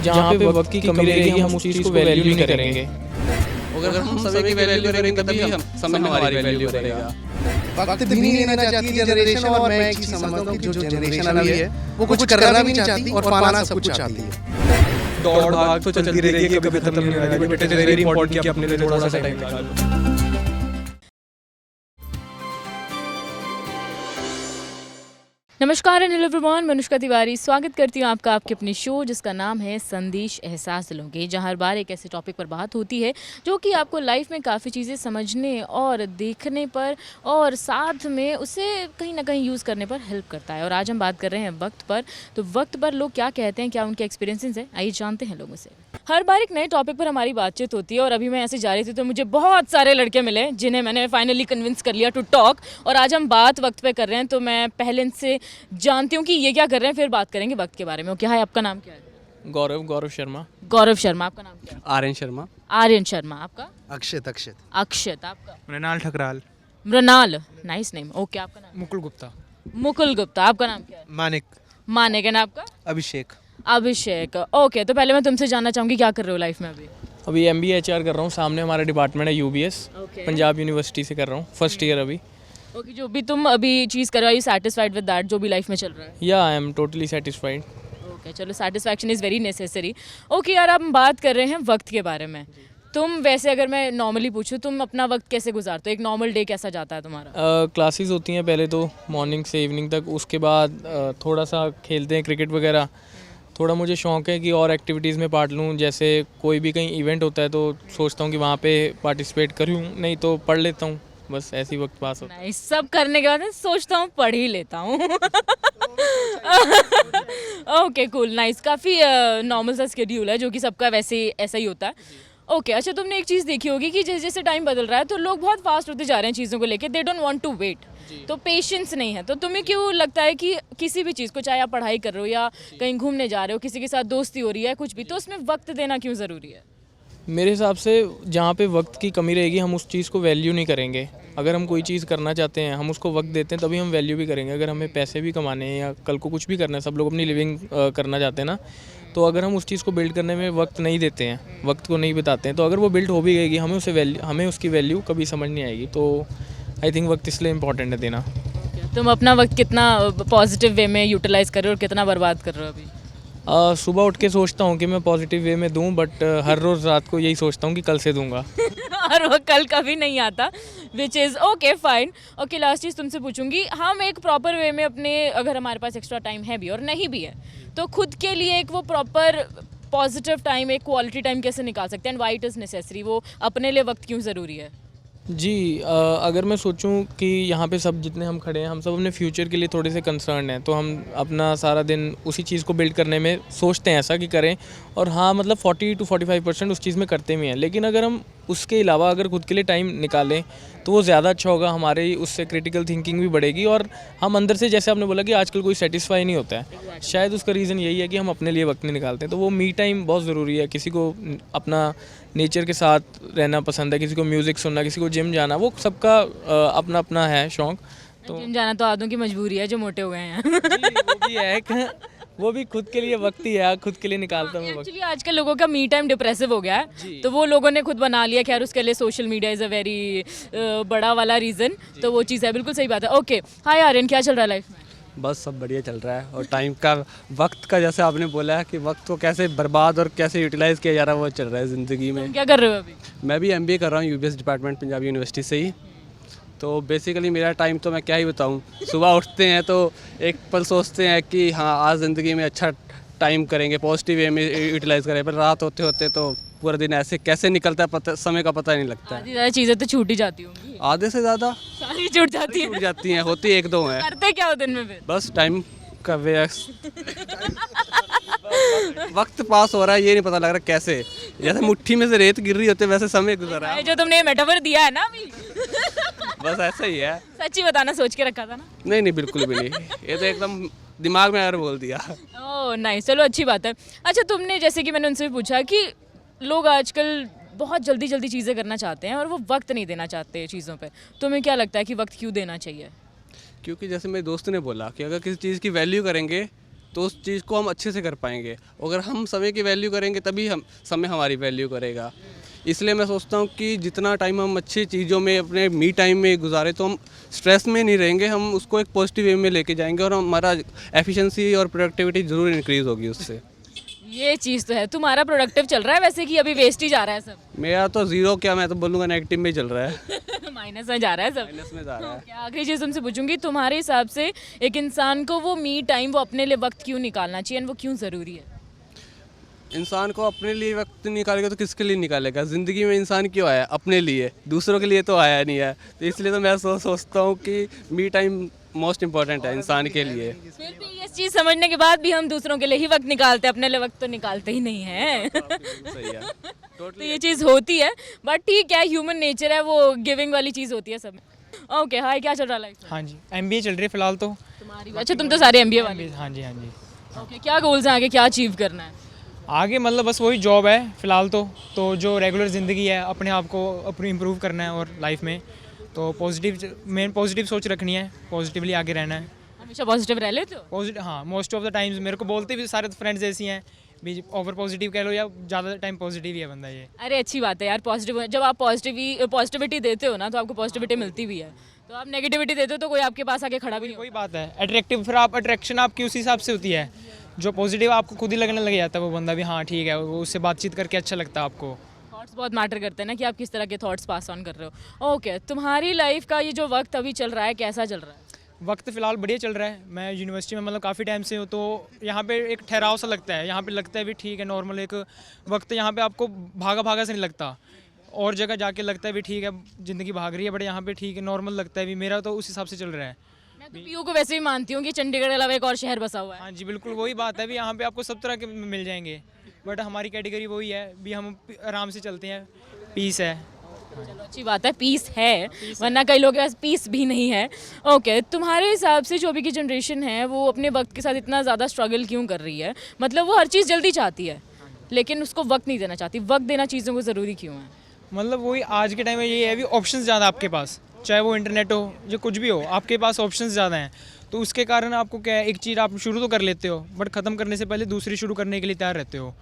जहाँ पे वक्त की कमी रहेगी हम उस चीज़ को वैल्यू नहीं करेंगे। अगर हम समय की वैल्यू करेंगे तभी हम समय हमारी वैल्यू करेगा। वक्त भी नहीं लेना चाहती जनरेशन, और मैं एक चीज समझता हूँ कि जो जनरेशन अभी है वो कुछ करना भी नहीं चाहती और पाना सब कुछ चाहती है। दौड़ भाग तो चलती रहेगी, कभी खत्म नहीं होगी, but it is very important कि अपने लिए थोड़ा सा टाइम निकालो। नमस्कार एंड हेलो एवरीवन, मैं अनुष्का तिवारी स्वागत करती हूँ आपका आपके अपने शो जिसका नाम है संदेश एहसास दिलों के, जहाँ हर बार एक ऐसे टॉपिक पर बात होती है जो कि आपको लाइफ में काफ़ी चीज़ें समझने और देखने पर और साथ में उसे कहीं ना कहीं यूज़ करने पर हेल्प करता है। और आज हम बात कर रहे हैं वक्त पर। तो वक्त पर लोग क्या कहते हैं, क्या उनके एक्सपीरियंसेस हैं, आइए जानते हैं लोगों से। हर बार एक नए टॉपिक पर हमारी बातचीत होती है और अभी मैं ऐसे जा रही थी तो मुझे बहुत सारे लड़के मिले जिन्हें मैंने फाइनली कन्विंस कर लिया टू टॉक। और आज हम बात वक्त पे कर रहे हैं, तो मैं पहले इनसे जानती हूँ कि ये क्या कर रहे हैं, फिर बात करेंगे वक्त के बारे में। क्या है आपका नाम, क्या है? गौरव शर्मा। गौरव शर्मा। आपका नाम क्या है? आर्यन शर्मा। आर्यन शर्मा। आपका? अक्षत। अक्षत। आपका? Mrinal Thakral. Mrinal, nice name. Okay, आपका नाम? मुकुल गुप्ता। मुकुल गुप्ता। आपका नाम क्या है? मानिक। मानिक। एंड आपका? अभिषेक। अभिषेक। ओके, तो पहले मैं तुमसे जानना चाहूँगी क्या कर रहे हो लाइफ में अभी? अभी MBA HR कर रहा हूँ। सामने हमारा डिपार्टमेंट है UBS, Okay. पंजाब यूनिवर्सिटी से कर रहा हूँ, फर्स्ट ईयर अभी। ओके, जो भी तुम अभी चीज़ कर रहे हो, सेटिस्फाइड विद दैट जो भी लाइफ में चल रहा है? या I am totally satisfied. Okay, चलो, satisfaction is very necessary. Okay यार, अब हम बात कर रहे हैं वक्त के बारे में। तुम वैसे अगर मैं नॉर्मली पूछूं, तुम अपना वक्त कैसे गुजारते हो? एक नॉर्मल डे कैसा जाता है तुम्हारा? क्लासेस होती हैं पहले तो मॉर्निंग से इवनिंग तक, उसके बाद थोड़ा सा खेलते हैं क्रिकेट वगैरह। थोड़ा मुझे शौक़ है कि और एक्टिविटीज़ में पार्ट लूँ, जैसे कोई भी कहीं इवेंट होता है तो सोचता हूँ कि वहाँ पे पार्टिसिपेट करूँ, नहीं तो पढ़ लेता हूँ, बस ऐसी वक्त पास होता है। नहीं, सब करने के बाद सोचता हूँ पढ़ ही लेता हूँ। Okay, cool, nice. काफ़ी नॉर्मल सा स्केड्यूल है जो कि सबका वैसे ऐसा ही होता है। ओके, अच्छा, तुमने एक चीज़ देखी होगी कि जैसे जैसे टाइम बदल रहा है तो लोग बहुत फास्ट होते जा रहे हैं चीज़ों को लेके, they don't want to wait, तो पेशेंस नहीं है। तो तुम्हें क्यों लगता है कि किसी भी चीज़ को, चाहे आप पढ़ाई कर रहे हो या कहीं घूमने जा रहे हो, किसी के साथ दोस्ती हो रही है, कुछ भी, तो उसमें वक्त देना क्यों ज़रूरी है? मेरे हिसाब से जहाँ पे वक्त की कमी रहेगी हम उस चीज़ को वैल्यू नहीं करेंगे। अगर हम कोई चीज़ करना चाहते हैं, हम उसको वक्त देते हैं, तभी हम वैल्यू भी करेंगे। अगर हमें पैसे भी कमाने हैं या कल को कुछ भी करना है, सब लोग अपनी लिविंग करना चाहते हैं ना, तो अगर हम उस चीज़ को बिल्ड करने में वक्त नहीं देते हैं, वक्त को नहीं बिताते हैं, तो अगर वो बिल्ड हो भी गएगी, हमें उसकी वैल्यू कभी समझ नहीं आएगी। तो आई थिंक वक्त इसलिए इम्पॉर्टेंट है देना। तुम अपना वक्त कितना पॉजिटिव वे में यूटिलाइज कर रहे हो और कितना बर्बाद कर रहे हो अभी? सुबह उठ के सोचता हूँ कि मैं पॉजिटिव वे में दूँ, बट हर रोज़ रात को यही सोचता हूँ कि कल से दूँगा। और वो कल कभी नहीं आता, which is okay, fine. Okay, last चीज़ तुमसे पूछूंगी, हम एक प्रॉपर वे में अपने, अगर हमारे पास एक्स्ट्रा टाइम है भी और नहीं भी है, तो खुद के लिए एक वो प्रॉपर पॉजिटिव टाइम, एक क्वालिटी टाइम कैसे निकाल सकते हैं? And why it is necessary, वो अपने लिए वक्त क्यों ज़रूरी है? जी, अगर मैं सोचूं कि यहाँ पे सब जितने हम खड़े हैं, हम सब अपने फ्यूचर के लिए थोड़े से कंसर्न हैं, तो हम अपना सारा दिन उसी चीज़ को बिल्ड करने में सोचते हैं ऐसा कि करें। और हाँ, मतलब 40 to 45% उस चीज़ में करते भी हैं, लेकिन अगर हम उसके अलावा अगर खुद के लिए टाइम निकालें तो वो ज़्यादा अच्छा होगा। हमारी उससे क्रिटिकल थिंकिंग भी बढ़ेगी और हम अंदर से, जैसे आपने बोला कि आजकल कोई सेटिस्फाई नहीं होता है, शायद उसका रीज़न यही है कि हम अपने लिए वक्त नहीं निकालते। तो वो मी टाइम बहुत ज़रूरी है। किसी को अपना नेचर के साथ रहना पसंद है, किसी को म्यूज़िक सुनना, किसी को जिम जाना, वो सबका अपना अपना है शौक़। तो जिम जाना तो आदों की मजबूरी है जो मोटे हो गए हैं। वो भी है, वो भी खुद के लिए वक्त ही है, खुद के लिए निकालता हूँ वक्त। एक्चुअली आजकल लोगों का मी टाइम डिप्रेसिव हो गया है, तो वो लोगों ने खुद बना लिया। खैर, उसके लिए social media is a very बड़ा वाला रीज़न, तो वो चीज़ है, बिल्कुल सही बात है। ओके, हाय आर्यन, क्या चल रहा है लाइफ में? बस सब बढ़िया चल रहा है। और टाइम का, वक्त का, जैसे आपने बोला है कि वक्त को कैसे बर्बाद और कैसे यूटिलाइज़ किया जा रहा है, वो चल रहा है ज़िंदगी में। तुम क्या कर रहे हो अभी? मैं भी MBA कर रहा हूँ UBS डिपार्टमेंट, पंजाब यूनिवर्सिटी से ही। तो बेसिकली मेरा टाइम तो मैं क्या ही बताऊँ, सुबह उठते हैं तो एक पल सोचते हैं कि हाँ, आज ज़िंदगी में अच्छा टाइम करेंगे, पॉजिटिव वे में यूटिलाइज़ करें, पर रात होते होते तो पूरा दिन ऐसे कैसे निकलता है, समय का पता नहीं लगता है। आधी ज़्यादा चीज़ें तो छूट ही जाती होंगी। आधे से ज़्यादा सारी छूट जाती है। छूट जाती हैं, होती एक दो हैं। करते क्या हो दिन में फिर? बस टाइम का वेस्ट, वक्त पास हो रहा है, ये नहीं पता लग रहा कैसे, जैसे मुट्ठी में से रेत गिर रही होती है वैसे समय गुजर रहा है। जो तुमने ये मेटाफर दिया है ना अभी, बस ऐसा ही है। सच्ची बताना, सोच के रखा था ना? नहीं, बिल्कुल भी नहीं, ये तो एकदम दिमाग में यार बोल दिया। ओह नाइस, चलो अच्छी बात है। अच्छा, तुमने, जैसे कि मैंने उनसे भी पूछा कि लोग आजकल बहुत जल्दी जल्दी चीज़ें करना चाहते हैं और वो वक्त नहीं देना चाहते चीज़ों पे, तुम्हें क्या लगता है कि वक्त क्यों देना चाहिए? क्योंकि जैसे मेरे दोस्त ने बोला कि अगर किसी चीज़ की वैल्यू करेंगे तो उस चीज़ को हम अच्छे से कर पाएंगे। अगर हम समय की वैल्यू करेंगे तभी हम समय हमारी वैल्यू करेगा। इसलिए मैं सोचता हूँ कि जितना टाइम हम अच्छी चीज़ों में अपने मी टाइम में गुजारे तो हम स्ट्रेस में नहीं रहेंगे, हम उसको एक पॉजिटिव वे में लेके जाएंगे और हमारा एफिशिएंसी और प्रोडक्टिविटी ज़रूर इंक्रीज़ होगी उससे। ये चीज़ तो है। तुम्हारा प्रोडक्टिव चल रहा है वैसे कि अभी वेस्ट ही जा रहा है सब? मेरा तो ज़ीरो क्या, मैं तो बोलूँगा नेगेटिव में ही चल रहा है। माइनस में जा रहा है सब। माइनस में जा रहा है। क्या आखिरी चीज़ तुमसे पूछूंगी, तुम्हारे हिसाब से एक इंसान को वो मी टाइम, वो अपने लिए वक्त क्यों निकालना चाहिए और वो क्यों ज़रूरी है? इंसान को अपने लिए वक्त निकालेगा तो किसके लिए निकालेगा? ज़िंदगी में इंसान क्यों आया? अपने लिए, दूसरों के लिए तो आया नहीं है। तो इसलिए तो मैं सोचता हूँ कि मी टाइम मोस्ट इम्पॉर्टेंट है इंसान के लिए। फिर भी ये चीज़ समझने के बाद भी हम दूसरों के लिए ही वक्त निकालते हैं, अपने लिए वक्त तो निकालते ही नहीं हैं। सही है। तो ये चीज़ होती है, बट ठीक है, ह्यूमन नेचर है, वो गिविंग वाली चीज़ होती है सब में। ओके, हाय, क्या चल रहा है लाइफ में? हाँ जी, एमबीए चल रही है फिलहाल तो। तुम्हारी? अच्छा, तुम तो सारे एमबीए वाले। हाँ जी, हाँ जी। ओके, क्या गोल्स हैं आगे, क्या अचीव करना है? आगे मतलब बस वही जॉब है फ़िलहाल तो जो रेगुलर ज़िंदगी है अपने आप को अपनी इम्प्रूव करना है और लाइफ में तो पॉजिटिव सोच रखनी है, पॉजिटिवली आगे रहना है। हमेशा पॉजिटिव रह लेते हो? पॉजिटिव, हाँ, मोस्ट ऑफ द टाइम्स मेरे को बोलते भी सारे फ्रेंड्स ऐसी हैं भी, ओवर पॉजिटिव कह लो या ज़्यादा टाइम पॉजिटिव ही है बंदा ये। अरे अच्छी बात है यार, पॉजिटिव, जब आप पॉजिटिविटी देते हो ना तो आपको पॉजिटिविटी मिलती भी है। तो आप नेगेटिविटी देते हो तो कोई आपके पास आके खड़ा भी नहीं कोई बात है, अट्रैक्टिव, फिर आप अट्रैक्शन आपकी उस हिसाब से होती है। जो पॉजिटिव आपको खुद ही लगने लग जाता है वो बंदा भी, हाँ ठीक है, वो उससे बातचीत करके अच्छा लगता है आपको। थॉट्स बहुत मैटर करते हैं ना कि आप किस तरह के थॉट्स पास ऑन कर रहे हो। ओके, तुम्हारी लाइफ का ये जो वक्त अभी चल रहा है कैसा चल रहा है? वक्त फ़िलहाल बढ़िया चल रहा है। मैं यूनिवर्सिटी में मतलब काफ़ी टाइम से हूँ तो यहाँ पे एक ठहराव सा लगता है। यहाँ पे लगता है भी ठीक है, नॉर्मल एक वक्त, यहाँ पे आपको भागा से नहीं लगता। और जगह जाके लगता है भी ठीक है ज़िंदगी भाग रही है, बट यहाँ पे ठीक है, नॉर्मल लगता है भी। मेरा तो उस हिसाब से चल रहा है। मैं तो पीयू को वैसे भी मानती हूँ कि चंडीगढ़ के अलावा एक और शहर बसा हुआ है। हाँ जी, बिल्कुल वही बात है भी, यहाँ पे आपको सब तरह के मिल जाएंगे, बट हमारी कैटेगरी वही है भी, हम आराम से चलते हैं, पीस है। चलो अच्छी बात है, पीस है, वरना कई लोगों के पास पीस भी नहीं है। ओके, तुम्हारे हिसाब से जो अभी की जनरेशन है वो अपने वक्त के साथ इतना ज़्यादा स्ट्रगल क्यों कर रही है? मतलब वो हर चीज़ जल्दी चाहती है लेकिन उसको वक्त नहीं देना चाहती। वक्त देना चीज़ों को ज़रूरी क्यों है? मतलब वही आज के टाइम में ये है भी, ऑप्शंस ज़्यादा आपके पास, चाहे वो इंटरनेट हो जो कुछ भी हो, आपके पास ऑप्शंस ज़्यादा हैं। तो उसके कारण आपको क्या है, एक चीज़ आप शुरू तो कर लेते हो बट ख़त्म करने से पहले दूसरी शुरू करने के लिए तैयार रहते हो।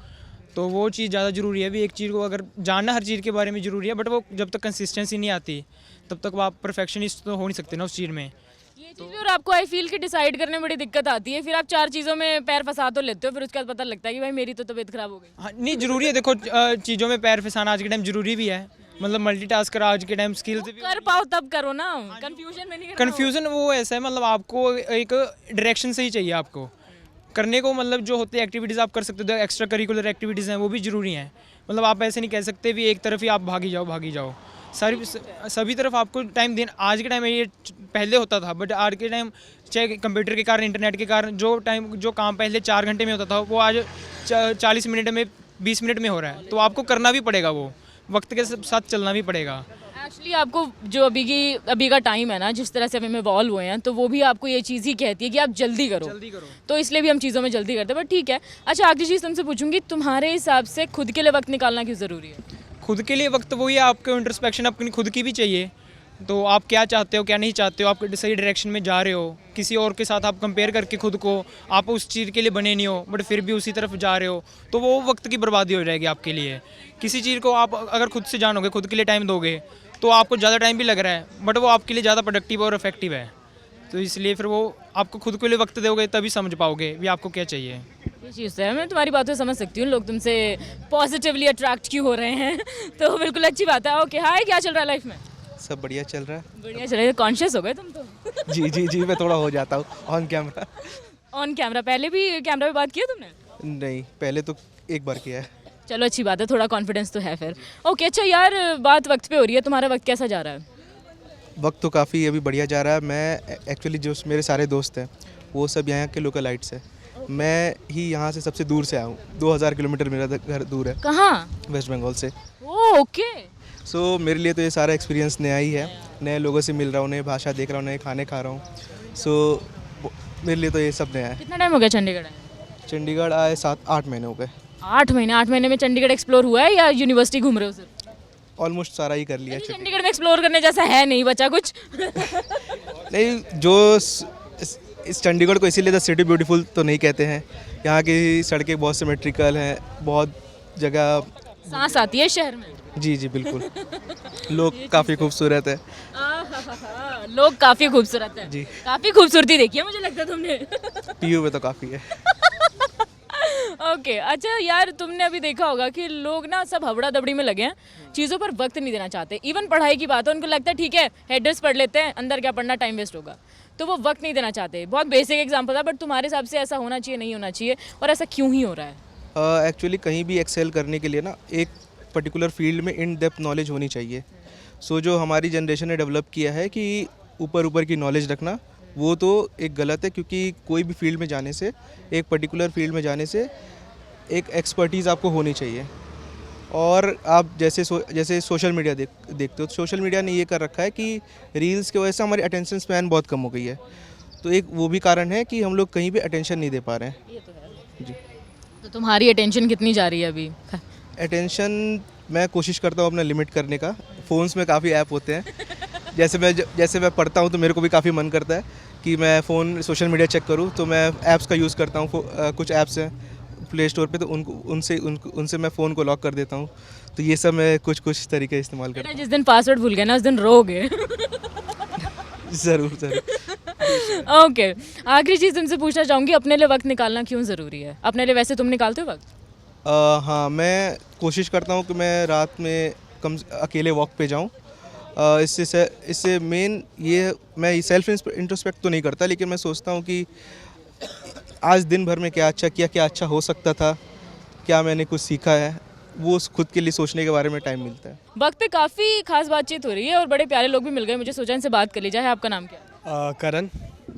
तो वो चीज़ ज़्यादा ज़रूरी है भी। एक चीज़ को अगर जानना हर चीज़ के बारे में ज़रूरी है, बट वो जब तक कंसिस्टेंसी नहीं आती तब तक वो आप परफेक्शनिस्ट तो हो नहीं सकते ना उस चीज़ में। ये चीज़ भी, और आपको आई फील कि डिसाइड करने में बड़ी दिक्कत आती है। फिर आप 4 चीज़ों में पैर फंसा तो लेते हो, फिर उसके बाद पता लगता है कि भाई मेरी तो तबीयत खराब हो गई। हाँ नहीं, ज़रूरी है, देखो चीज़ों में पैर फंसाना आज के टाइम ज़रूरी भी है। मतलब मल्टीटास्कर आज के टाइम स्किल्स भी कर पाओ तब करो ना, कंफ्यूजन में नहीं करना। कन्फ्यूज़न वो ऐसा है, मतलब आपको एक डायरेक्शन से ही चाहिए आपको करने को। मतलब जो होते हैं एक्टिविटीज़ आप कर सकते हो, एक्स्ट्रा करिकुलर एक्टिविटीज़ हैं वो भी ज़रूरी हैं। मतलब आप ऐसे नहीं कह सकते भी एक तरफ ही आप भागी जाओ। सभी तरफ आपको टाइम देना। आज के टाइम में ये पहले होता था, बट आज के टाइम चाहे कंप्यूटर के कारण, इंटरनेट के कारण जो काम पहले 4 घंटे में होता था वो आज 40 मिनट में, 20 मिनट में हो रहा है। तो आपको करना भी पड़ेगा, वो वक्त के साथ चलना भी पड़ेगा। एक्चुअली आपको जो अभी का टाइम है ना, जिस तरह से अभी में इवॉल्व हुए हैं, तो वो भी आपको ये चीज़ ही कहती है कि आप जल्दी करो। तो इसलिए भी हम चीज़ों में जल्दी करते हैं, बट ठीक है। अच्छा, आखिरी चीज़ तुमसे पूछूंगी, तुम्हारे हिसाब से खुद के लिए वक्त निकालना क्यों ज़रूरी है? खुद के लिए वक्त वही है, आपको इंट्रोस्पेक्शन अपनी खुद की भी चाहिए। तो आप क्या चाहते हो क्या नहीं चाहते हो, आप सही डायरेक्शन में जा रहे हो, किसी और के साथ आप कंपेयर करके खुद को, आप उस चीज़ के लिए बने नहीं हो बट फिर भी उसी तरफ जा रहे हो, तो वो वक्त की बर्बादी हो जाएगी आपके लिए। किसी चीज़ को आप अगर खुद से जानोगे, खुद के लिए टाइम दोगे, तो आपको ज़्यादा टाइम भी लग रहा है बट वो आपके लिए ज़्यादा प्रोडक्टिव और इफेक्टिव है। तो इसलिए फिर वो आपको खुद के लिए वक्त दोगे तभी समझ पाओगे भी आपको क्या चाहिए। ये चीज़ है, मैं तुम्हारी बातों से समझ सकती हूँ, लोग तुमसे पॉजिटिवली अट्रैक्ट क्यों हो रहे हैं। तो बिल्कुल अच्छी बात है। ओके, हाय, क्या चल रहा है लाइफ में? सब बढ़िया चल रहा है। बढ़िया चल रहा है। कॉन्शियस हो गए तुम तो? जी मैं थोड़ा हो जाता हूँ ऑन कैमरा। On camera? पहले भी कैमरा पे बात की है तुमने? नहीं, पहले तो एक बार किया है। चलो अच्छी बात है, थोड़ा कॉन्फिडेंस तो है फिर। ओके, अच्छा यार, बात वक्त पे हो रही है, तुम्हारा वक्त कैसा जा रहा है? वक्त तो काफ़ी अभी बढ़िया जा रहा है। मैं एक्चुअली जो मेरे सारे दोस्त हैं वो सब यहाँ के लोकलाइट्स हैं। मैं ही यहाँ से सबसे दूर से आया हूँ, 2000 किलोमीटर मेरा घर दूर है। कहाँ? वेस्ट बंगाल से। ओके। सो मेरे लिए तो ये सारा एक्सपीरियंस नया ही है। नए लोगों से मिल रहा हूँ, नई भाषा देख रहा हूँ, नए खाने खा रहा हूँ। सो मेरे लिए तो ये सब नया है। कितना टाइम हो गया चंडीगढ़ आए? चंडीगढ़ आए 7-8 महीने हो गए। 8 महीने? 8 महीने में चंडीगढ़ एक्सप्लोर हुआ है या यूनिवर्सिटी घूम रहे हो सिर्फ? ऑलमोस्ट सारा ही कर लिया। चंडीगढ़ में एक्सप्लोर करने जैसा है नहीं बचा कुछ। नहीं, जो इस चंडीगढ़ को इसीलिए द सिटी ब्यूटीफुल तो नहीं कहते हैं, यहाँ की सड़कें बहुत सिमेट्रिकल हैं, बहुत जगह। सांस आती है शहर में। जी जी बिल्कुल। लोग काफ़ी खूबसूरत है। लोग काफी खूबसूरत है जी। काफी खूबसूरती देखी है मुझे लगता है तुमने। पीयू में तो काफ़ी है। ओके अच्छा यार, तुमने अभी देखा होगा कि लोग ना सब हबड़ा दबड़ी में लगे हैं, चीज़ों पर वक्त नहीं देना चाहते। इवन पढ़ाई की बात है, उनको लगता है ठीक है हेडर्स पढ़ लेते हैं, अंदर क्या पढ़ना, टाइम वेस्ट होगा, तो वो वक्त नहीं देना चाहते। बहुत बेसिक एग्जांपल था, बट तुम्हारे हिसाब से ऐसा होना चाहिए, नहीं होना चाहिए, और ऐसा क्यों ही हो रहा है? एक्चुअली कहीं भी एक्सेल करने के लिए ना एक पर्टिकुलर फील्ड में इन डेप्थ नॉलेज होनी चाहिए। सो जो हमारी जनरेशन ने डेवलप किया है कि ऊपर ऊपर की नॉलेज रखना, वो तो एक गलत है, क्योंकि कोई भी फील्ड में जाने से, एक पर्टिकुलर फील्ड में जाने से एक एक्सपर्टीज़ आपको होनी चाहिए। और आप जैसे सोशल मीडिया देखते हो, तो सोशल मीडिया ने ये कर रखा है कि रील्स की वजह से हमारी अटेंशन स्पैन बहुत कम हो गई है, तो एक वो भी कारण है कि हम लोग कहीं भी अटेंशन नहीं दे पा रहे हैं। ये तो है। जी। तो तुम्हारी अटेंशन कितनी जा रही है अभी? अटेंशन मैं कोशिश करता हूँ अपना लिमिट करने का। फ़ोन्स में काफ़ी ऐप होते हैं, जैसे मैं पढ़ता हूँ तो मेरे को भी काफ़ी मन करता है कि मैं फ़ोन सोशल मीडिया चेक करूँ, तो मैं ऐप्स का यूज़ करता हूँ। कुछ ऐप्स हैं प्ले स्टोर पे, तो उनसे मैं फ़ोन को लॉक कर देता हूँ। तो ये सब मैं कुछ तरीके इस्तेमाल करता जिस दिन पासवर्ड भूल गए ना, उस दिन रोगे। हूँ। ज़रूर। ओके आखिरी चीज़ तुमसे पूछना चाहूँगी, अपने लिए वक्त निकालना क्यों ज़रूरी है? अपने लिए वैसे तुम निकालते हो वक्त? हाँ, मैं कोशिश करता हूँ कि मैं रात में अकेले वॉक पे जाऊँ। इससे मेन ये, मैं सेल्फ इंट्रोस्पेक्ट तो नहीं करता, लेकिन मैं सोचता हूँ कि आज दिन भर में क्या अच्छा किया, क्या अच्छा हो सकता था, क्या मैंने कुछ सीखा है, वो खुद के लिए सोचने के बारे में टाइम मिलता है। वक्त पे काफ़ी खास बातचीत हो रही है और बड़े प्यारे लोग भी मिल गए, मुझे सोचा इनसे बात कर ली जाए। आपका नाम क्या है? करण।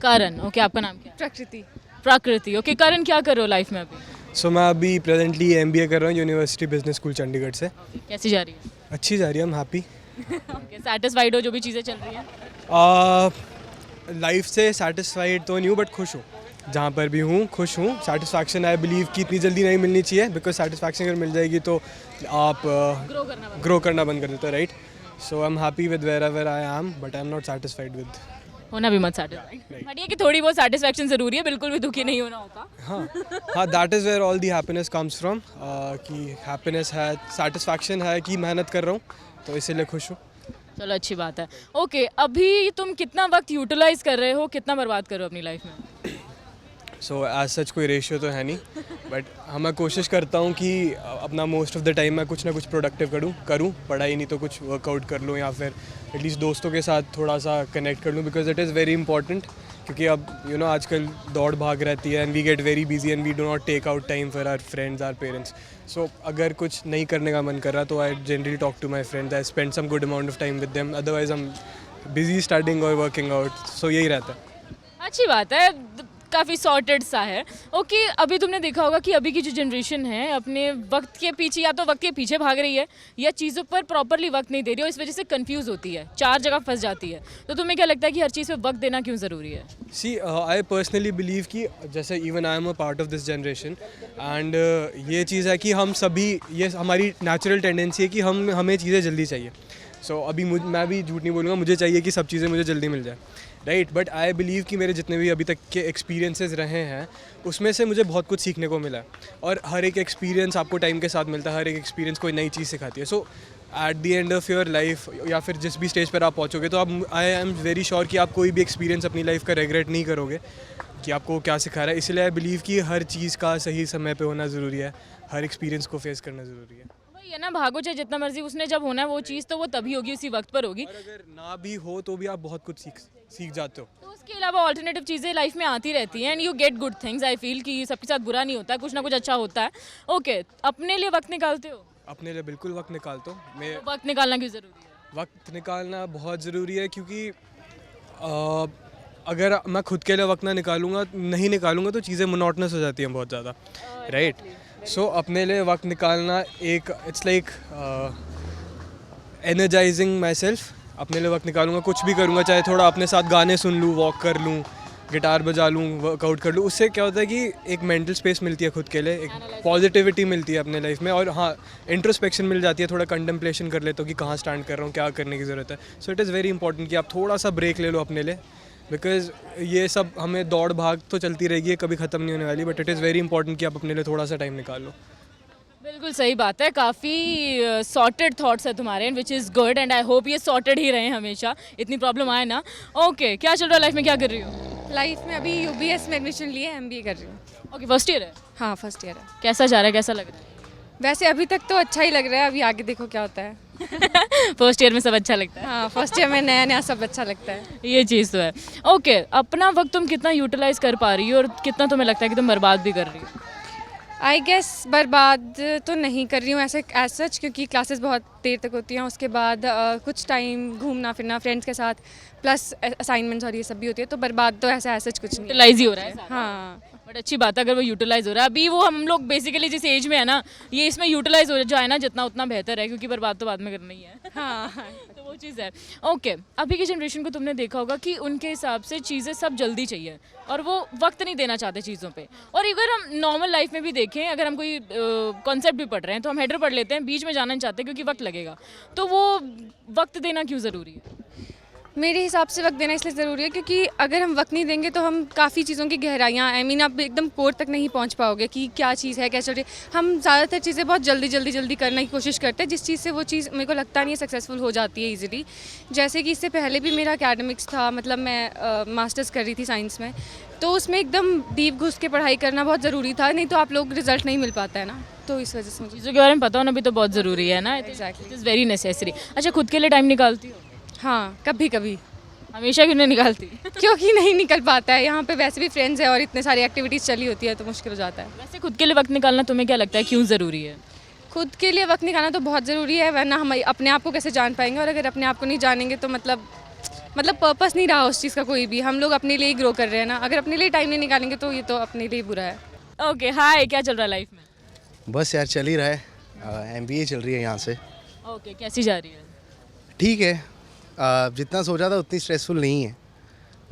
करण। ओके आपका नाम क्या है? प्रकृति। प्रकृति। ओके करण, क्या कर रहे हो लाइफ में अभी? सो मैं अभी प्रेजेंटली MBA कर रहा हूँ यूनिवर्सिटी बिजनेस स्कूल चंडीगढ़ से। कैसी जा रही है? अच्छी जा रही है, हम हैप्पी। ओके सेटिस्फाइड हो जो भी चीज़ें चल रही हैं? लाइफ से सेटिस्फाइड तो नहीं हूँ, बट खुश हूँ जहाँ पर भी हूँ, खुश हूँ। सेटिस्फैक्शन आई बिलीव कि इतनी जल्दी नहीं मिलनी चाहिए, बिकॉज सेटिस्फैक्शन अगर मिल जाएगी तो आप ग्रो करना बंद कर देते हो, right? So I am happy with wherever I am, but I am not satisfied with. होना भी मत सेटिस्फाइड, बट ये कि थोड़ी बहुत सेटिस्फैक्शन ज़रूरी है, बिल्कुल भी दुखी नहीं होना होता। हाँ that is where all the happiness comes from, कि हैप्पीनेस है, सेटिस्फैक्शन है कि मेहनत कर रहा हूँ, तो इसीलिए खुश हूँ। चलो अच्छी बात है। ओके अभी तुम कितना वक्त यूटिलाइज कर रहे हो, कितना बर्बाद कर रहे हो अपनी लाइफ में? सो एज सच कोई रेशियो तो है नहीं, बट मैं कोशिश करता हूँ कि अपना मोस्ट ऑफ द टाइम मैं कुछ ना कुछ प्रोडक्टिव करूँ, पढ़ाई नहीं तो कुछ वर्कआउट कर लूँ, या फिर एटलीस्ट दोस्तों के साथ थोड़ा सा कनेक्ट कर लूँ, because it is very important. क्योंकि अब आजकल दौड़ भाग रहती है, and we get very busy and we do not take out time for our friends, our parents. So अगर कुछ नहीं करने का मन कर रहा तो I generally talk to my friends, I spend some good amount of time with them, otherwise I am busy studying और वर्किंग आउट। सो यही रहता है। अच्छी बात है, काफ़ी सॉर्टेड सा है। ओके अभी तुमने देखा होगा कि अभी की जो जनरेशन है अपने वक्त के पीछे, या तो वक्त के पीछे भाग रही है या चीज़ों पर प्रॉपरली वक्त नहीं दे रही है, और इस वजह से कंफ्यूज होती है, चार जगह फंस जाती है। तो तुम्हें क्या लगता है कि हर चीज़ पे वक्त देना क्यों ज़रूरी है? सी आई पर्सनली बिलीव कि जैसे even I am a part of this generation, and ये चीज़ है कि हम सभी, ये हमारी नेचुरल टेंडेंसी है कि हमें चीज़ें जल्दी चाहिए। सो अभी मैं भी झूठ नहीं बोलूँगा, मुझे चाहिए कि सब चीज़ें मुझे जल्दी मिल जाए, राइट? बट आई बिलीव कि मेरे जितने भी अभी तक के एक्सपीरियंसेस रहे हैं उसमें से मुझे बहुत कुछ सीखने को मिला है, और हर एक एक्सपीरियंस आपको टाइम के साथ मिलता है, हर एक एक्सपीरियंस कोई नई चीज़ सिखाती है। So at the end of your life, या फिर जिस भी स्टेज पर आप पहुँचोगे, तो आप, आई एम वेरी श्योर कि आप कोई भी एक्सपीरियंस अपनी लाइफ का रिग्रेट नहीं करोगे कि आपको क्या सिखा रहा है। इसलिए आई बिलीव कि हर चीज़ का सही समय पे होना ज़रूरी है, हर एक्सपीरियंस को फेस करना ज़रूरी है। ये ना भागो चाहे जितना मर्जी, उसने जब होना है वो चीज़ तो वो तभी होगी, उसी वक्त पर होगी। और अगर ना भी हो तो भी आप बहुत कुछ सीख जाते हो। तो उसके अलावा ऑल्टरनेटिव चीज़ें लाइफ में आती रहती हैं, and you get good things. I feel कि सबके साथ बुरा नहीं होता, कुछ ना कुछ अच्छा होता है। ओके अपने लिए वक्त निकालते हो? अपने लिए बिल्कुल वक्त निकालता हूँ मैं। तो वक्त निकालना क्यों ज़रूरी है? वक्त निकालना बहुत ज़रूरी है, क्योंकि अगर मैं खुद के लिए वक्त नहीं निकालूंगा तो चीज़ें मोनोटनस हो जाती हैं बहुत ज़्यादा, राइट? सो अपने लिए वक्त निकालना एक, it's like energising my self. अपने लिए वक्त निकालूंगा, कुछ भी करूँगा, चाहे थोड़ा अपने साथ गाने सुन लूँ, वॉक कर लूँ, गिटार बजा लूँ, वर्कआउट कर लूँ। उससे क्या होता है कि एक मेंटल स्पेस मिलती है खुद के लिए, एक पॉजिटिविटी मिलती है अपने लाइफ में, और हाँ इंट्रोस्पेक्शन मिल जाती है, थोड़ा कंटेम्पलेशन कर लेते हो कि कहाँ स्टैंड कर रहा हूँ, क्या करने की ज़रूरत है। So it is very important कि आप थोड़ा सा ब्रेक ले लो अपने लिए, बिकॉज ये सब हमें दौड़ भाग तो चलती रहेगी, कभी ख़त्म नहीं होने वाली, but it is very important कि आप अपने लिए थोड़ा सा टाइम निकालो। बिल्कुल सही बात है, काफ़ी सॉर्टेड थॉट्स है तुम्हारे, which is good and I hope ये सॉर्टेड ही रहे हमेशा, इतनी प्रॉब्लम आए ना। ओके, क्या चल रहा है लाइफ में, क्या कर रही हो? लाइफ में अभी यूबीएस में एडमिशन लिए एमबीए कर रही हूँ। ओके, फर्स्ट ईयर है? हाँ फर्स्ट ईयर है। कैसा जा रहा है, कैसा लग रहा वैसे अभी तक तो अच्छा ही लग रहा है, अभी आगे देखो क्या होता है। है? फर्स्ट ईयर में सब अच्छा लगता है, हाँ फर्स्ट ईयर में नया नया सब अच्छा लगता है। ये चीज़ तो है। ओके, अपना वक्त तुम कितना यूटिलाइज कर पा रही हो और कितना तुम्हें लगता है कि तुम बर्बाद भी कर रही हो? आई गेस बर्बाद तो नहीं कर रही हूँ ऐसे एज सच, क्योंकि क्लासेस बहुत देर तक होती हैं, उसके बाद कुछ टाइम घूमना फिरना फ्रेंड्स के साथ प्लस असाइनमेंट्स और ये सब भी होती है, तो बर्बाद तो ऐसा एज सच कुछ नहीं है। यूटिलाइज ही हो रहा है सारा। हाँ बट अच्छी बात है अगर वो यूटिलाइज हो रहा है। अभी वो हम लोग बेसिकली जिस एज में है ना, ये इसमें यूटिलाइज हो जाए ना जितना, उतना बेहतर है, क्योंकि बर्बाद तो बाद में करना ही है। हाँ तो वो चीज़ है। ओके, अभी की जनरेशन को तुमने देखा होगा कि उनके हिसाब से चीज़ें सब जल्दी चाहिए और वो वक्त नहीं देना चाहते चीज़ों पे। और अगर हम नॉर्मल लाइफ में भी देखें, अगर हम कोई कॉन्सेप्ट भी पढ़ रहे हैं तो हम हेडर पढ़ लेते हैं, बीच में जाना नहीं चाहते क्योंकि वक्त लगेगा। तो वो वक्त देना क्यों ज़रूरी है? मेरे हिसाब से वक्त देना इसलिए ज़रूरी है क्योंकि अगर हम वक्त नहीं देंगे तो हम काफ़ी चीज़ों की गहराइयाँ आप एकदम कोर तक नहीं पहुंच पाओगे कि क्या चीज़ है, कैसे चल रही है। हम ज़्यादातर चीज़ें बहुत जल्दी करने की कोशिश करते हैं, जिस चीज़ से वो चीज़ मेरे को लगता नहीं है सक्सेसफुल हो जाती है ईजिली। जैसे कि इससे पहले भी मेरा एकेडमिक्स था, मतलब मैं मास्टर्स कर रही थी साइंस में, तो उसमें एकदम डीप घुस के पढ़ाई करना बहुत ज़रूरी था, नहीं तो आप लोग रिजल्ट नहीं मिल पाता है ना, तो इस वजह से मुझे चीज़ों के बारे में पता होना भी तो बहुत ज़रूरी है ना। Exactly. It is very necessary. अच्छा, खुद के लिए टाइम निकालती हो? हाँ कभी कभी, हमेशा क्यों नहीं निकालती? क्योंकि नहीं निकल पाता है, यहाँ पे वैसे भी फ्रेंड्स है और इतने सारी एक्टिविटीज़ चली होती है तो मुश्किल हो जाता है। वैसे खुद के लिए वक्त निकालना तुम्हें क्या लगता है क्यों ज़रूरी है? खुद के लिए वक्त निकालना तो बहुत ज़रूरी है, वरना हम अपने आप को कैसे जान पाएंगे, और अगर अपने आप को नहीं जानेंगे तो मतलब पर्पस नहीं रहा उस चीज़ का कोई भी। हम लोग अपने लिए ही ग्रो कर रहे हैं ना, अगर अपने लिए टाइम नहीं निकालेंगे तो ये तो अपने लिए बुरा है। ओके, हाय, क्या चल रहा है लाइफ में? बस यार चल ही रहा है, एमबीए चल रही है यहाँ से। ओके, कैसी जा रही है? ठीक है, जितना सोचा था उतनी स्ट्रेसफुल नहीं है,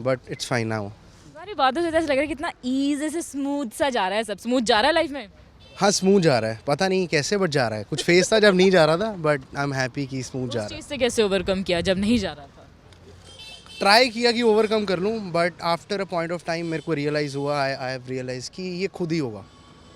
बट इट्स फाइन नाउ। तुम्हारी बातों से ऐसा लग रहा है कितना ईजी से स्मूथ सा जा रहा है, सब स्मूथ जा रहा है लाइफ में। हाँ स्मूथ जा रहा है, पता नहीं कैसे बट जा रहा है। कुछ फेस था जब नहीं जा रहा था, बट आई एम हैप्पी कि स्मूथ जा उस रहा है। चीज़ से कैसे ओवरकम किया जब नहीं जा रहा था? ट्राई किया कि ओवरकम कर लूँ, but after a point of time मेरे को रियलाइज़ हुआ, आई हैव रियलाइज कि ये खुद ही होगा।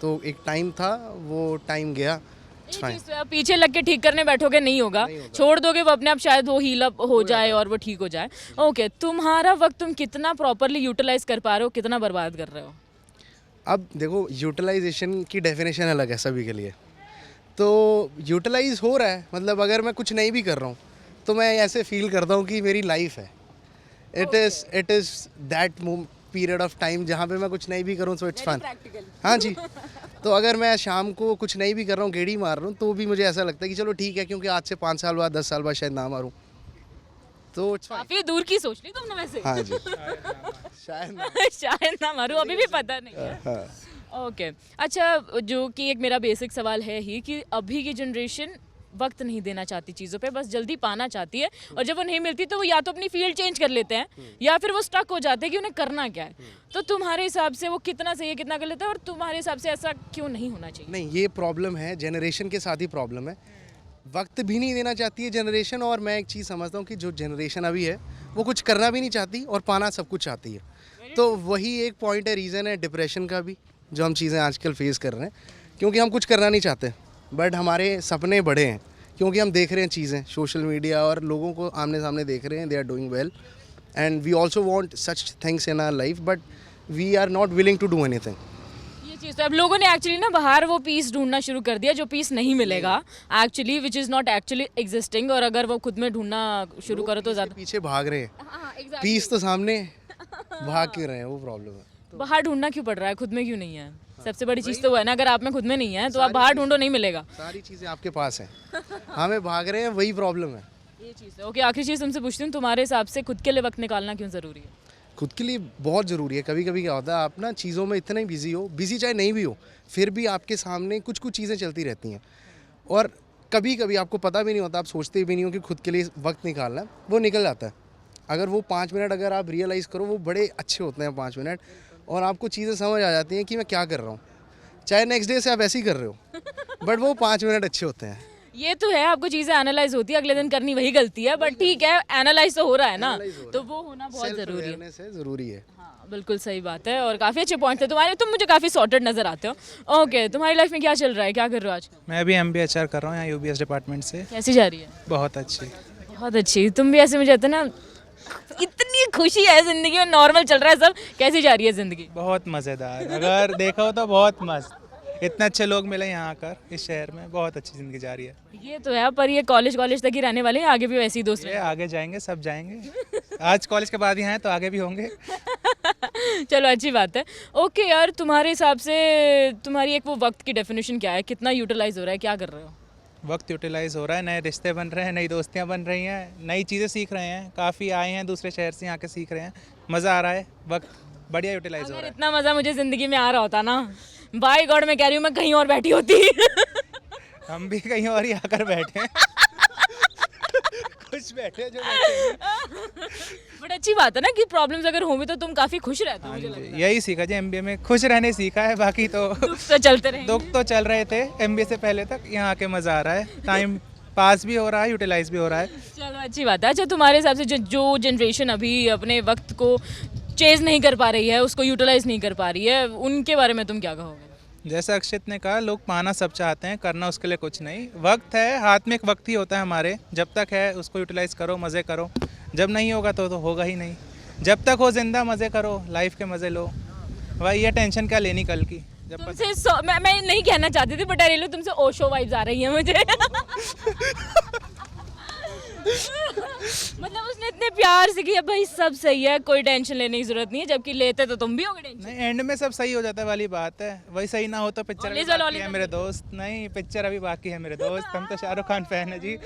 तो एक टाइम था, वो टाइम गया, इट्स ये फाइन। चीज़ तो आप पीछे लग के ठीक करने बैठोगे नहीं होगा, छोड़ दोगे वो अपने आप, शायद वो हील अप हो जाए और वो ठीक हो जाए। ओके, तुम्हारा वक्त तुम कितना प्रॉपरली यूटिलाइज कर पा रहे हो, कितना बर्बाद कर रहे हो? अब देखो, यूटिलाइजेशन की डेफिनेशन अलग है सभी के लिए। तो यूटिलाइज हो रहा है, मतलब अगर मैं कुछ नहीं भी कर रहा हूँ तो मैं ऐसे फील करता हूँ कि मेरी लाइफ है। It is that period of time जहाँ पे मैं कुछ नहीं भी करूँ, सो इट्स फन। हाँ जी, तो अगर मैं शाम को कुछ नहीं भी कर रहा हूँ, गेड़ी मार रहा हूँ, तो भी मुझे ऐसा लगता है कि चलो ठीक है, क्योंकि आज से 5 साल बाद 10 साल बाद शायद ना मारूँ, तो इट्स फाइन। काफी दूर की सोच ली तुमने वैसे। हाँ जी, शायद ना। शायद ना मारूं, अभी भी पता नहीं है। हाँ। ओके, अच्छा, जो कि एक मेरा बेसिक सवाल है ही कि अभी की जनरेशन वक्त नहीं देना चाहती चीज़ों पे, बस जल्दी पाना चाहती है, और जब वो नहीं मिलती तो वो या तो अपनी फील्ड चेंज कर लेते हैं या फिर वो स्टक हो जाते हैं कि उन्हें करना क्या है। तो तुम्हारे हिसाब से वो कितना सही है, कितना गलत है, और तुम्हारे हिसाब से ऐसा क्यों नहीं होना चाहिए? नहीं, ये प्रॉब्लम है, जनरेशन के साथ ही प्रॉब्लम है। वक्त भी नहीं देना चाहती है जनरेशन, और मैं एक चीज़ समझता हूँ कि जो जनरेशन अभी है वो कुछ करना भी नहीं चाहती और पाना सब कुछ चाहती है। तो वही एक पॉइंट है, रीज़न है डिप्रेशन का भी, जो हम चीज़ें आजकल फेस कर रहे हैं, क्योंकि हम कुछ करना नहीं चाहते बट हमारे सपने बड़े हैं, क्योंकि हम देख रहे हैं चीज़ें सोशल मीडिया और लोगों को आमने सामने देख रहे हैं, they are doing well, and we also want such things in our life, but we are not willing to do anything. ये चीज़ तो अब लोगों ने एक्चुअली ना बाहर वो पीस ढूंढना शुरू कर दिया जो पीस नहीं मिलेगा actually, which is not actually existing, और अगर वो खुद में ढूंढना शुरू करो तो ज़्यादा पीछे भाग रहे हैं, पीस तो सामने भाग क्यों रहे हैं, वो प्रॉब्लम है। बाहर ढूंढना क्यों पड़ रहा है, खुद में क्यों नहीं है? सबसे बड़ी चीज़ तो वो है ना, अगर आप में खुद में नहीं है तो आप बाहर ढूंढो, नहीं मिलेगा। सारी चीज़ें आपके पास हैं, हमें भाग रहे हैं, वही प्रॉब्लम है। ये चीज़ है। ओके, आखिरी चीज़ तुमसे पूछती हूँ, तुम्हारे हिसाब से खुद के लिए वक्त निकालना क्यों ज़रूरी है? खुद के लिए बहुत ज़रूरी है। कभी कभी क्या होता है, आप ना चीज़ों में इतना ही बिजी हो, बिजी चाहे नहीं भी हो, फिर भी आपके सामने कुछ कुछ चीज़ें चलती रहती हैं, और कभी कभी आपको पता भी नहीं होता, आप सोचते भी नहीं हो कि खुद के लिए वक्त निकालना है, वो निकल जाता है। अगर वो 5 मिनट अगर आप रियलाइज़ करो, वो बड़े अच्छे होते हैं 5 मिनट, और आपको चीज़ें समझ आ जाती हैं कि मैं क्या कर रहा हूँ, चाहे नेक्स्ट डे से आप ऐसे ही कर रहे हो, बट वो 5 मिनट अच्छे होते हैं। ये तो है, आपको चीज़ें एनालाइज होती है, अगले दिन करनी वही गलती है, बट ठीक है, एनालाइज तो हो रहा है ना, तो वो होना बहुत सेल्फ ज़रूरी है। अवेयरनेस है, ज़रूरी है। हाँ, बिल्कुल सही बात है, और काफ़ी अच्छे पॉइंट्स थे तुम्हारे, तुम मुझे काफ़ी सॉर्टेड नज़र आते हो। ओके, तुम्हारी लाइफ में क्या चल रहा है, क्या कर रहे हो आज? मैं अभी MBA HR कर रहा हूँ यहाँ UBS डिपार्टमेंट से। कैसी जा रही है? बहुत अच्छी। बहुत अच्छी। तुम भी ऐसे मुझे कहते ना, इतनी खुशी है ज़िंदगी में, नॉर्मल चल रहा है सब, कैसी जा रही है ज़िंदगी? बहुत मज़ेदार, अगर देखा हो तो बहुत मस्त। इतने अच्छे लोग मिले यहाँ आकर इस शहर में, बहुत अच्छी ज़िंदगी जा रही है। ये तो है, पर ये कॉलेज तक ही रहने वाले हैं, आगे भी वैसे ही दोस्त ये आगे जाएंगे, सब जाएंगे। आज कॉलेज के बाद ही हैं तो आगे भी होंगे। चलो अच्छी बात है। ओके यार, तुम्हारे हिसाब से तुम्हारी एक वो वक्त की डेफिनेशन क्या है, कितना यूटिलाइज हो रहा है, क्या कर रहे हो? वक्त यूटिलाइज़ हो रहा है, नए रिश्ते बन रहे हैं, नई दोस्तियाँ बन रही हैं, नई चीज़ें सीख रहे हैं, काफ़ी आए हैं दूसरे शहर से यहाँ के, सीख रहे हैं, मज़ा आ रहा है, वक्त बढ़िया यूटिलाइज़ हो अगर रहा है। इतना मज़ा मुझे ज़िंदगी में आ रहा होता ना, बाय गॉड मैं कह रही हूँ, मैं कहीं और बैठी होती। हम भी कहीं और ही आकर बैठे हैं। खुश बैठे जो बैठे। बट अच्छी बात है ना कि प्रॉब्लम्स अगर होंगी तो तुम काफ़ी खुश रहते हो, मुझे लगता है। यही सीखा जी MBA में, खुश रहने सीखा है, बाकी तो दुख तो चलते रहेंगे। दुख तो चल रहे थे MBA से पहले तक, यहाँ आके मज़ा आ रहा है, टाइम पास भी हो रहा है, यूटिलाइज भी हो रहा है। चलो अच्छी बात है। अच्छा, तुम्हारे हिसाब से जो जनरेशन अभी अपने वक्त को चेज़ नहीं कर पा रही है, उसको यूटिलाइज नहीं कर पा रही है, उनके बारे में तुम क्या कहोगे? जैसा अक्षित ने कहा, लोग पाना सब चाहते हैं, करना उसके लिए कुछ नहीं। वक्त है, हाथ में एक वक्त ही होता है हमारे, जब तक है उसको यूटिलाइज करो, मज़े करो। जब नहीं होगा तो होगा ही नहीं। जब तक हो जिंदा मज़े करो, लाइफ के मज़े लो। भाई ये टेंशन क्या लेनी कल की, जब तुमसे मैं नहीं कहना चाहती थी, बट अरे लो, तुमसे ओशो वाइब्स आ रही हैं मुझे। मतलब उसने इतने प्यार से किया, भाई सब सही है, कोई टेंशन लेने की जरूरत नहीं है, जबकि लेते तो तुम भी होगे टेंशन। नहीं, एंड में सब सही हो जाता है वाली बात है। वही सही ना हो तो पिक्चर अभी Always well, बाकी है always मेरे दोस्त। नहीं, पिक्चर अभी बाकी है मेरे दोस्त। हम तो शाहरुख खान फैन है जी।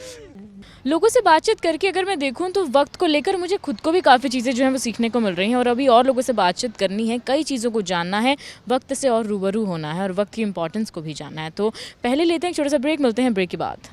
लोगों से बातचीत करके अगर मैं देखूं तो वक्त को लेकर मुझे खुद को भी काफ़ी चीज़ें जो हैं वो सीखने को मिल रही हैं, और अभी और लोगों से बातचीत करनी है, कई चीज़ों को जानना है, वक्त से और रूबरू होना है, और वक्त की इंपॉर्टेंस को भी जानना है। तो पहले लेते हैं एक छोटा सा ब्रेक, मिलते हैं ब्रेक के बाद।